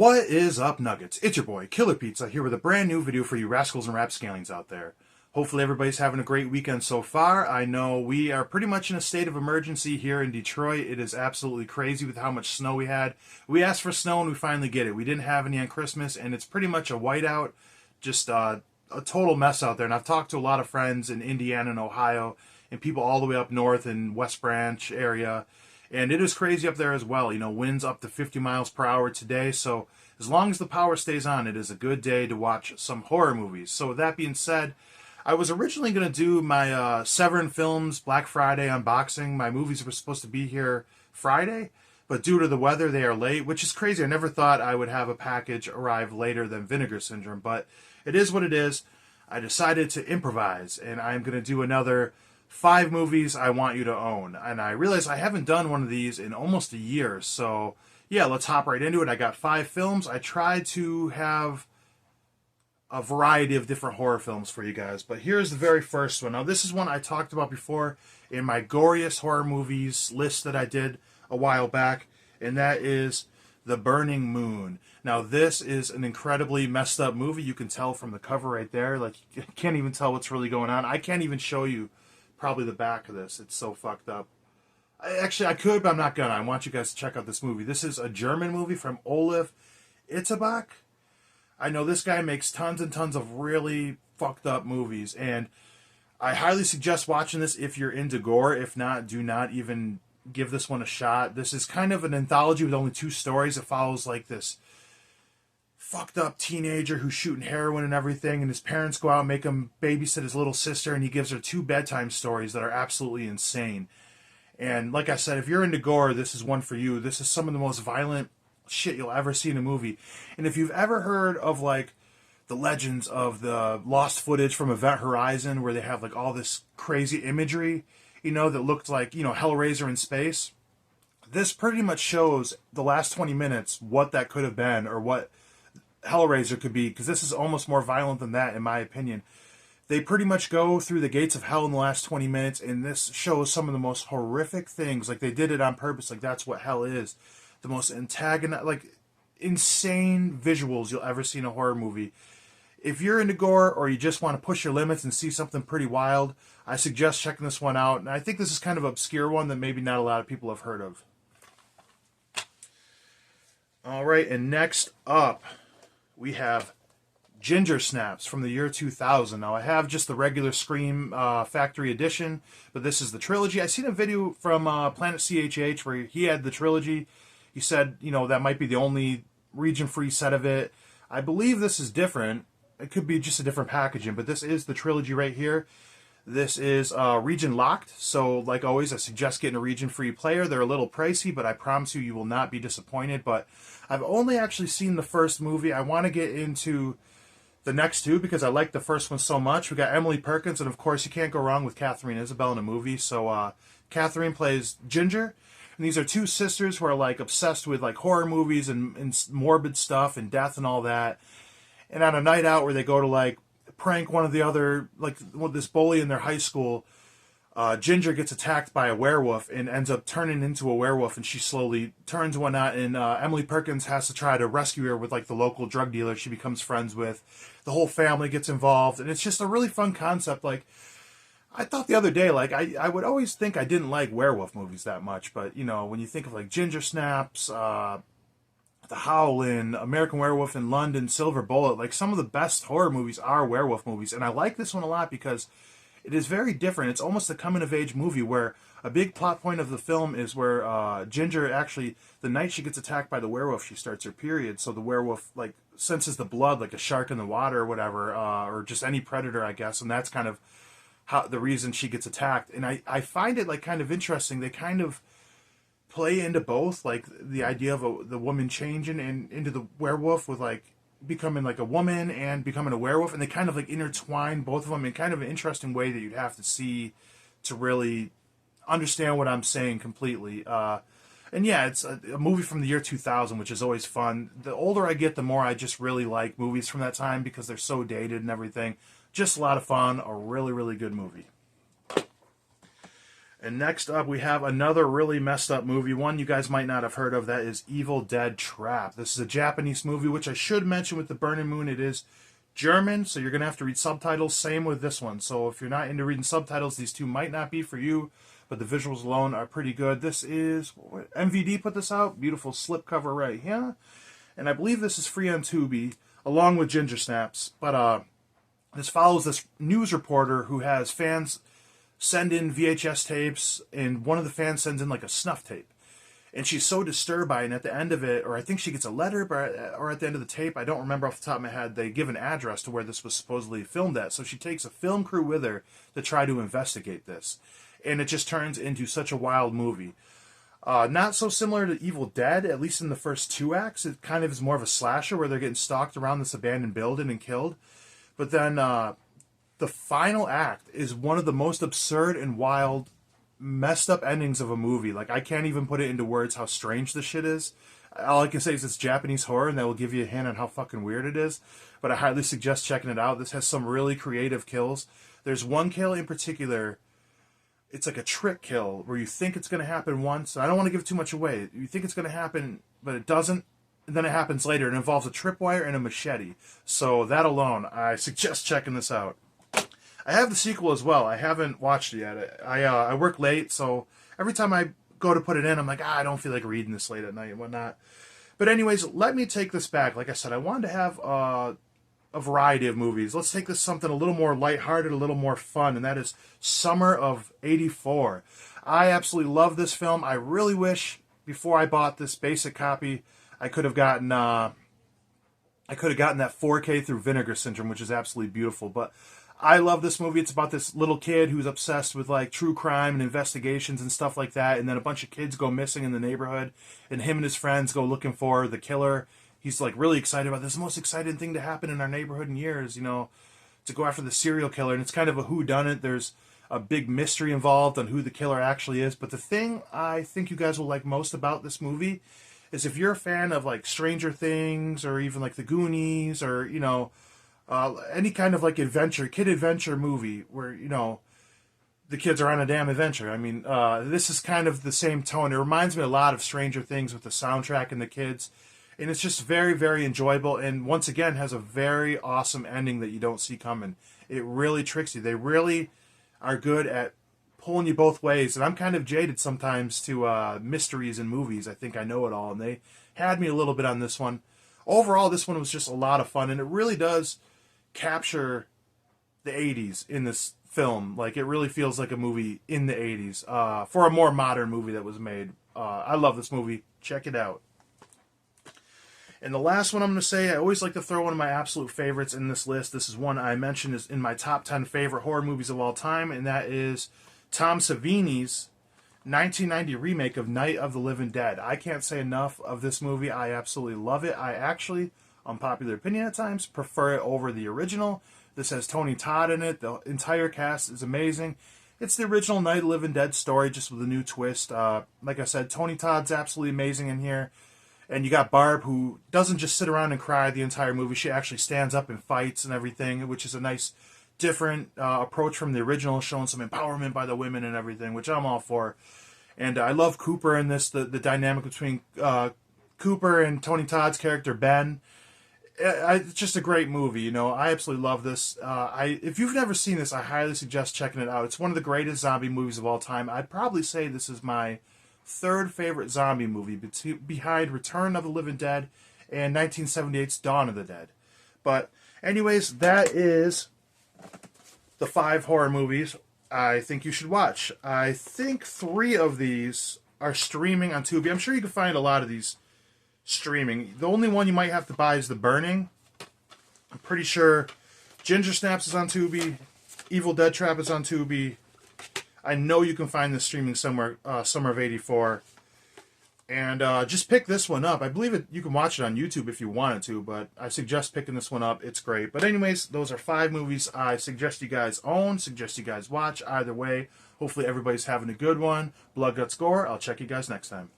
What is up, Nuggets? It's your boy, Killer Pizza, here with a brand new video for you rascals and rapscallions out there. Hopefully everybody's having a great weekend so far. I know we are pretty much in a state of emergency here in Detroit. It is absolutely crazy with how much snow we had. We asked for snow and we finally get it. We didn't have any on Christmas, and it's pretty much a whiteout, just a total mess out there. And I've talked to a lot of friends in Indiana and Ohio, and people all the way up north in West Branch area. And it is crazy up there as well. You know, winds up to 50 miles per hour today. So as long as the power stays on, it is a good day to watch some horror movies. So with that being said, I was originally going to do my Severin Films Black Friday unboxing. My movies were supposed to be here Friday, but due to the weather, they are late, which is crazy. I never thought I would have a package arrive later than Vinegar Syndrome, but it is what it is. I decided to improvise, and I'm going to do another 5 movies I want you to own. And I realized I haven't done one of these in almost a year. So yeah, let's hop right into it. I got 5 films. I tried to have a variety of different horror films for you guys, but here's the very first one. Now this is one I talked about before in my goriest horror movies list that I did a while back, and that is The Burning Moon. Now this is an incredibly messed up movie. You can tell from the cover right there. Like, you can't even tell what's really going on. I can't even show you probably the back of this. It's so fucked up. Actually, I could, but I'm not gonna. I want you guys to check out this movie. This is a German movie from Olaf Itterbach. I know this guy makes tons and tons of really fucked up movies, and I highly suggest watching this if you're into gore. If not, do not even give this one a shot. This is kind of an anthology with only 2 stories. It follows like this fucked up teenager who's shooting heroin and everything, and his parents go out and make him babysit his little sister, and he gives her 2 bedtime stories that are absolutely insane. And like I said, if you're into gore, this is one for you. This is some of the most violent shit you'll ever see in a movie. And if you've ever heard of like the legends of the lost footage from Event Horizon, where they have like all this crazy imagery, you know, that looked like, you know, Hellraiser in space, this pretty much shows the last 20 minutes what that could have been, or what Hellraiser could be, because this is almost more violent than that, in my opinion. They pretty much go through the gates of hell in the last 20 minutes, and this shows some of the most horrific things. Like, they did it on purpose. Like, that's what hell is. The most like, insane visuals you'll ever see in a horror movie. If you're into gore, or you just want to push your limits and see something pretty wild, I suggest checking this one out. And I think this is kind of an obscure one that maybe not a lot of people have heard of. All right, and next up, we have Ginger Snaps from the year 2000. Now, I have just the regular Scream Factory Edition, but this is the trilogy. I seen a video from Planet CHH where he had the trilogy. He said, you know, that might be the only region-free set of it. I believe this is different. It could be just a different packaging, but this is the trilogy right here. This is region locked, so like always, I suggest getting a region-free player. They're a little pricey, but I promise you, you will not be disappointed. But I've only actually seen the first movie. I want to get into the next 2 because I like the first one so much. We got Emily Perkins, and of course, you can't go wrong with Catherine Isabel in a movie. So Catherine plays Ginger, and these are 2 sisters who are like obsessed with like horror movies and morbid stuff and death and all that. And on a night out where they go to like prank one of the other, like this bully in their high school, Ginger gets attacked by a werewolf and ends up turning into a werewolf, and she slowly turns one out, and Emily Perkins has to try to rescue her with like the local drug dealer she becomes friends with. The whole family gets involved, and it's just a really fun concept. Like, I thought the other day, like, I would always think I didn't like werewolf movies that much, but, you know, when you think of, like, Ginger Snaps, The Howlin', American Werewolf in London, Silver Bullet, like, some of the best horror movies are werewolf movies, and I like this one a lot because it is very different. It's almost a coming-of-age movie where a big plot point of the film is where Ginger actually, the night she gets attacked by the werewolf, she starts her period, so the werewolf, like, senses the blood like a shark in the water or whatever, or just any predator, I guess, and that's kind of how the reason she gets attacked. And I find it like kind of interesting. They kind of play into both, like the idea of the woman changing into the werewolf with like becoming like a woman and becoming a werewolf, and they kind of like intertwine both of them in kind of an interesting way that you'd have to see to really understand what I'm saying completely. And yeah, it's a movie from the year 2000, which is always fun. The older I get, the more I just really like movies from that time because they're so dated and everything. Just a lot of fun, a really, really good movie. And next up, we have another really messed up movie, one you guys might not have heard of. That is Evil Dead Trap. This is a Japanese movie, which I should mention with the Burning Moon. It is German, so you're going to have to read subtitles. Same with this one. So if you're not into reading subtitles, these two might not be for you, but the visuals alone are pretty good. This is, MVD put this out. Beautiful slipcover right here. And I believe this is free on Tubi, along with Ginger Snaps. But this follows this news reporter who has fans send in VHS tapes, and one of the fans sends in like a snuff tape. And she's so disturbed by it, and at the end of it, or I think she gets a letter, or at the end of the tape, I don't remember off the top of my head, they give an address to where this was supposedly filmed at. So she takes a film crew with her to try to investigate this. And it just turns into such a wild movie. Not so similar to Evil Dead, at least in the first 2 acts. It kind of is more of a slasher where they're getting stalked around this abandoned building and killed. But then the final act is one of the most absurd and wild, messed up endings of a movie. Like, I can't even put it into words how strange this shit is. All I can say is it's Japanese horror, and that will give you a hint on how fucking weird it is. But I highly suggest checking it out. This has some really creative kills. There's one kill in particular. It's like a trick kill where you think it's going to happen once. I don't want to give too much away. You think it's going to happen, but it doesn't. And then it happens later. It involves a tripwire and a machete. So that alone, I suggest checking this out. I have the sequel as well. I haven't watched it yet. I work late, so every time I go to put it in, I'm like, I don't feel like reading this late at night and whatnot. But anyways, let me take this back. Like I said, I wanted to have a variety of movies. Let's take this something a little more lighthearted, a little more fun, and that is Summer of '84. I absolutely love this film. I really wish, before I bought this basic copy, I could have gotten that 4K through Vinegar Syndrome, which is absolutely beautiful. But I love this movie. It's about this little kid who's obsessed with like true crime and investigations and stuff like that. And then a bunch of kids go missing in the neighborhood, and him and his friends go looking for the killer. He's like really excited about this. Is the most exciting thing to happen in our neighborhood in years, to go after the serial killer. And it's kind of a whodunit. There's a big mystery involved on who the killer actually is. But the thing I think you guys will like most about this movie is if you're a fan of like Stranger Things or even like The Goonies or, any kind of like kid adventure movie where, the kids are on a damn adventure. I mean, this is kind of the same tone. It reminds me a lot of Stranger Things with the soundtrack and the kids. And it's just very, very enjoyable. And once again, has a very awesome ending that you don't see coming. It really tricks you. They really are good at pulling you both ways. And I'm kind of jaded sometimes to mysteries in movies. I think I know it all. And they had me a little bit on this one. Overall, this one was just a lot of fun. And it really does capture the 80s in this film. Like, it really feels like a movie in the 80s for a more modern movie that was made. I love this movie. Check it out. And the last one I'm going to say, I always like to throw one of my absolute favorites in this list. This is one I mentioned is in my top 10 favorite horror movies of all time, and that is Tom Savini's 1990 remake of Night of the Living Dead. I can't say enough of this movie. I absolutely love it. I actually, unpopular opinion at times, prefer it over the original. This has Tony Todd in it. The entire cast is amazing. It's the original Night of the Living Dead story, just with a new twist. Like I said, Tony Todd's absolutely amazing in here. And you got Barb, who doesn't just sit around and cry the entire movie. She actually stands up and fights and everything, which is a nice, different approach from the original, showing some empowerment by the women and everything, which I'm all for. And I love Cooper in this, the dynamic between Cooper and Tony Todd's character, Ben. It's just a great movie, I absolutely love this. If you've never seen this, I highly suggest checking it out. It's one of the greatest zombie movies of all time. I'd probably say this is my third favorite zombie movie, behind Return of the Living Dead and 1978's Dawn of the Dead. But anyways, that is the 5 horror movies I think you should watch. I think 3 of these are streaming on Tubi. I'm sure you can find a lot of these streaming. The only one you might have to buy is The Burning. I'm pretty sure Ginger Snaps is on Tubi. Evil Dead Trap is on Tubi. I know you can find this streaming somewhere, Summer of '84. And just pick this one up. I believe you can watch it on YouTube if you wanted to, but I suggest picking this one up. It's great. But anyways, those are 5 movies I suggest you guys own, suggest you guys watch. Either way, hopefully everybody's having a good one. Blood, Guts, Gore. I'll check you guys next time.